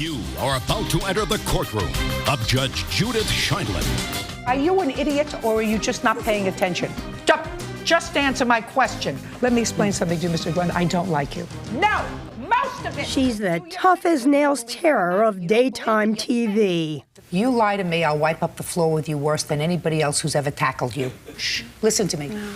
You are about to enter the courtroom of Judge Judith Sheindlin. Are you an idiot or are you just not paying attention? Just answer my question. Let me explain something to you, Mr. Glenn. I don't like you. No, most of it. She's the tough-as-nails terror of daytime TV. You lie to me, I'll wipe up the floor with you worse than anybody else who's ever tackled you. Shh, listen to me. No.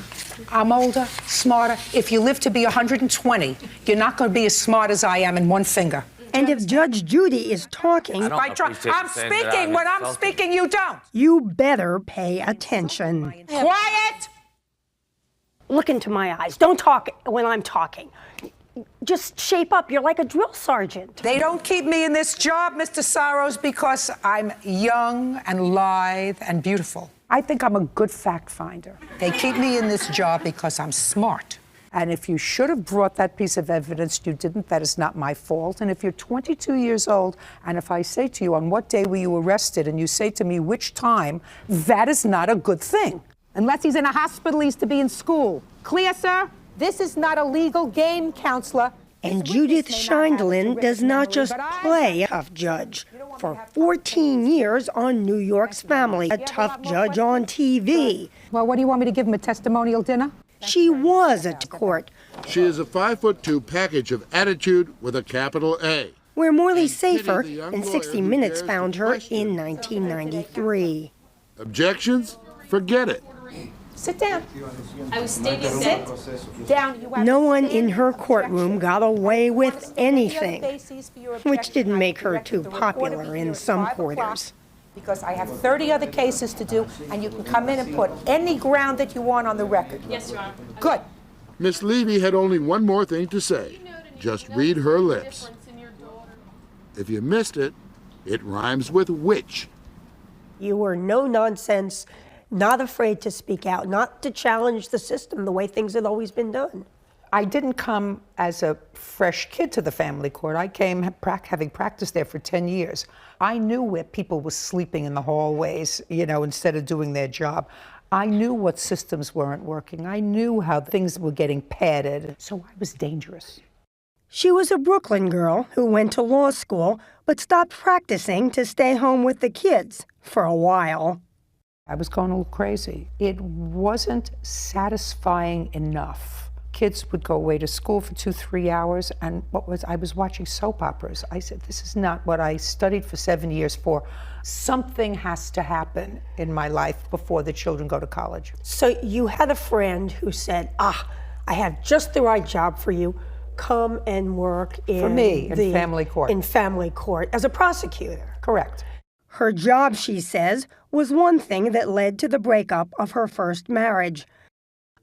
I'm older, smarter. If you live to be 120, you're not going to be as smart as I am in one finger. And if Judge Judy is talking, I'm speaking. When I'm speaking, you don't. You better pay attention. Quiet! Look into my eyes. Don't talk when I'm talking. Just shape up. You're like a drill sergeant. They don't keep me in this job, Mr. Sorrows, because I'm young and lithe and beautiful. I think I'm a good fact finder. They keep me in this job because I'm smart. And if you should have brought that piece of evidence, you didn't, that is not my fault. And if you're 22 years old, and if I say to you, on what day were you arrested, and you say to me, which time, that is not a good thing. Unless he's in a hospital, he's to be in school. Clear, sir? This is not a legal game, counselor. And Judith Sheindlin does not just play a tough judge. For 14 years on New York's Family, a tough judge on TV. Well, what do you want me to give him, a testimonial dinner? She was at court. She is a 5'2" package of attitude with a capital A. Where Morley Safer and 60 Minutes found her in 1993. Objections? Forget it. Sit down. I was stating Sit down. No one in her courtroom got away with anything, which didn't make her too popular in some quarters. Because I have 30 other cases to do, and you can come in and put any ground that you want on the record. Yes, Your Honor. Good. Miss Levy had only one more thing to say. Just read her lips. If you missed it, it rhymes with witch. You were no nonsense, not afraid to speak out, not to challenge the system the way things had always been done. I didn't come as a fresh kid to the family court. I came having practiced there for 10 years. I knew where people were sleeping in the hallways, instead of doing their job. I knew what systems weren't working. I knew how things were getting padded. So I was dangerous. She was a Brooklyn girl who went to law school, but stopped practicing to stay home with the kids for a while. I was going a little crazy. It wasn't satisfying enough. Kids would go away to school for 2-3 hours, and I was watching soap operas. I said, this is not what I studied for 7 years for. Something has to happen in my life before the children go to college. So you had a friend who said, I have just the right job for you. Come and work in family court. In family court as a prosecutor. Correct. Her job, she says, was one thing that led to the breakup of her first marriage.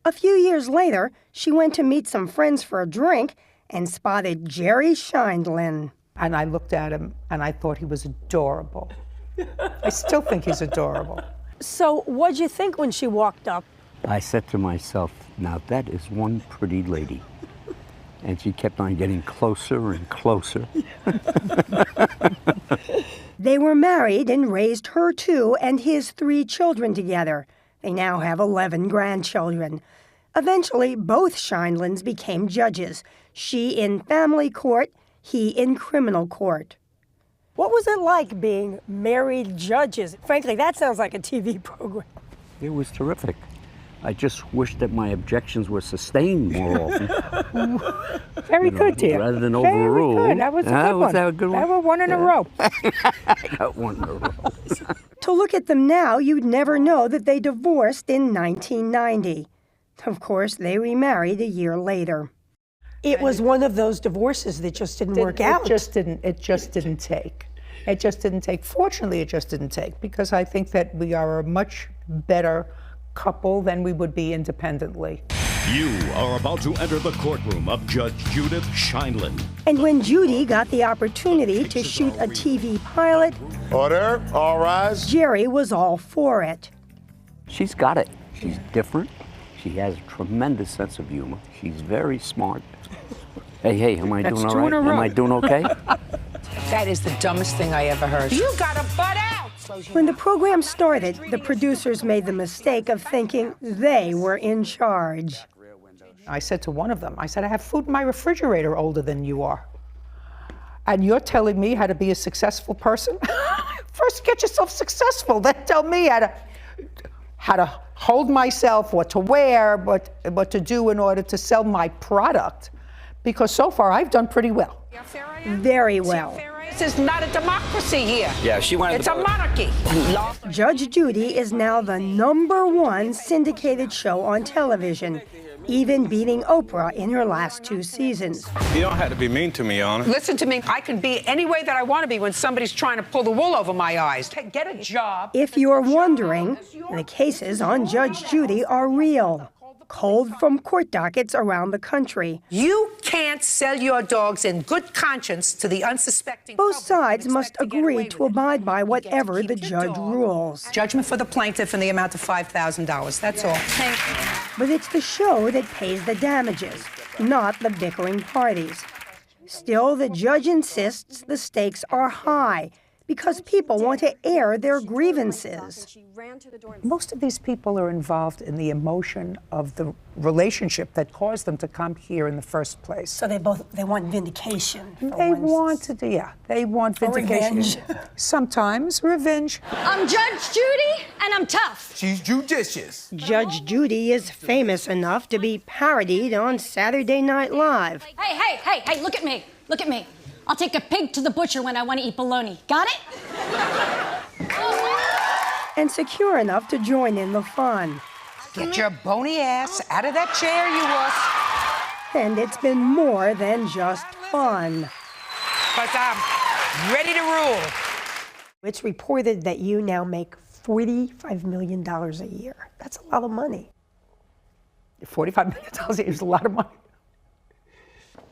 A few years later, she went to meet some friends for a drink and spotted Jerry Sheindlin. And I looked at him and I thought he was adorable. I still think he's adorable. So what'd you think when she walked up? I said to myself, now that is one pretty lady. And she kept on getting closer and closer. They were married and raised her 2 and his 3 children together. They now have 11 grandchildren. Eventually, both Sheindlins became judges. She in family court, he in criminal court. What was it like being married judges? Frankly, that sounds like a TV program. It was terrific. I just wish that my objections were sustained more often. Very good, dear. Rather than overruled. Very good. That was a good one. That a good one? That was one in a row. I got one in a row. To look at them now, you'd never know that they divorced in 1990. Of course, they remarried a year later. It was one of those divorces that just didn't work out. It just didn't take. It just didn't take. Fortunately, it just didn't take, because I think that we are a much better couple than we would be independently. You are about to enter the courtroom of Judge Judith Sheindlin. And when Judy got the opportunity to shoot a TV pilot, Order, all rise. Jerry was all for it. She's got it. She's different. She has a tremendous sense of humor. She's very smart. Hey, am I doing all right? Am I doing okay? That is the dumbest thing I ever heard. You got a butt out! When the program started, the producers made the mistake of thinking they were in charge. I said to one of them, I said, I have food in my refrigerator older than you are. And you're telling me how to be a successful person? First, get yourself successful, then tell me how to hold myself, what to wear, what to do in order to sell my product. Because so far, I've done pretty well. Very well. This is not a democracy here. Yeah, she wanted It's a monarchy. Judge Judy is now the #1 syndicated show on television, even beating Oprah in her last 2 seasons. You don't have to be mean to me, Honor. Listen to me. I can be any way that I want to be when somebody's trying to pull the wool over my eyes. Get a job. If you're wondering, the cases on Judge Judy are real, culled from court dockets around the country. You can't sell your dogs in good conscience to the unsuspecting Both public sides and must expect to get away agree with to it. abide by whatever the judge rules. Judgment for the plaintiff in the amount of $5,000. That's all. But it's the show that pays the damages, not the bickering parties. Still, the judge insists the stakes are high because people want to air their grievances. Most of these people are involved in the emotion of the relationship that caused them to come here in the first place. So they want vindication. They want vindication. Revenge. Sometimes revenge. I'm Judge Judy, and I'm tough. She's judicious. Judge Judy is famous enough to be parodied on Saturday Night Live. Hey, look at me. Look at me. I'll take a pig to the butcher when I want to eat bologna. Got it? And secure enough to join in the fun. Get your bony ass out of that chair, you wuss. And it's been more than just fun. But I'm ready to rule. It's reported that you now make $45 million a year. That's a lot of money. $45 million a year is a lot of money.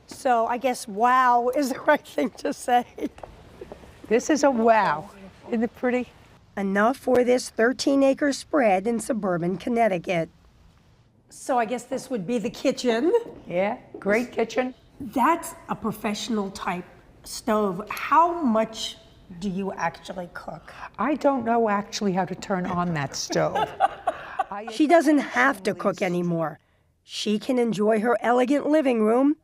So I guess wow is the right thing to say. This is a wow. Isn't it pretty? Enough for this 13-acre spread in suburban Connecticut. So I guess this would be the kitchen. Yeah, great kitchen. That's a professional type stove. How much do you actually cook? I don't know actually how to turn on that stove. She doesn't have to cook anymore. She can enjoy her elegant living room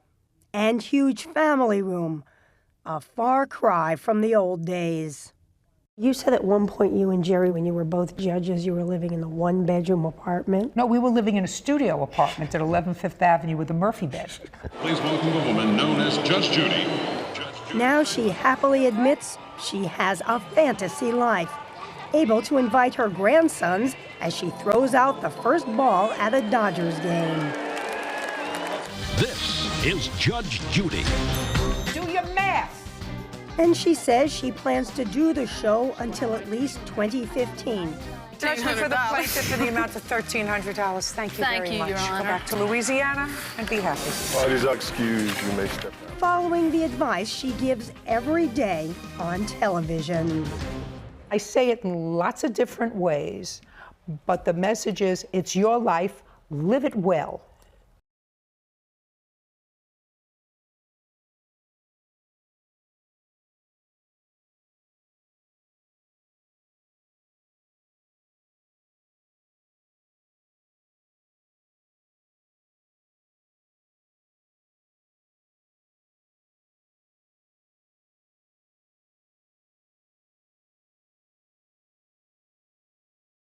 and huge family room. A far cry from the old days. You said at one point you and Jerry, when you were both judges, you were living in a 1-bedroom apartment. No, we were living in a studio apartment at 11 Fifth Avenue with a Murphy bed. Please welcome the woman known as Judge Judy. Now she happily admits she has a fantasy life, able to invite her grandsons as she throws out the first ball at a Dodgers game. This is Judge Judy. Do your math. And she says she plans to do the show until at least 2015. Judgment for the plaintiff in the amount of $1,300. Thank you Thank very you, much. Your Honor. Go back to Louisiana and be happy. Parties are excused. You may step down. Following the advice she gives every day on television. I say it in lots of different ways, but the message is, it's your life, live it well.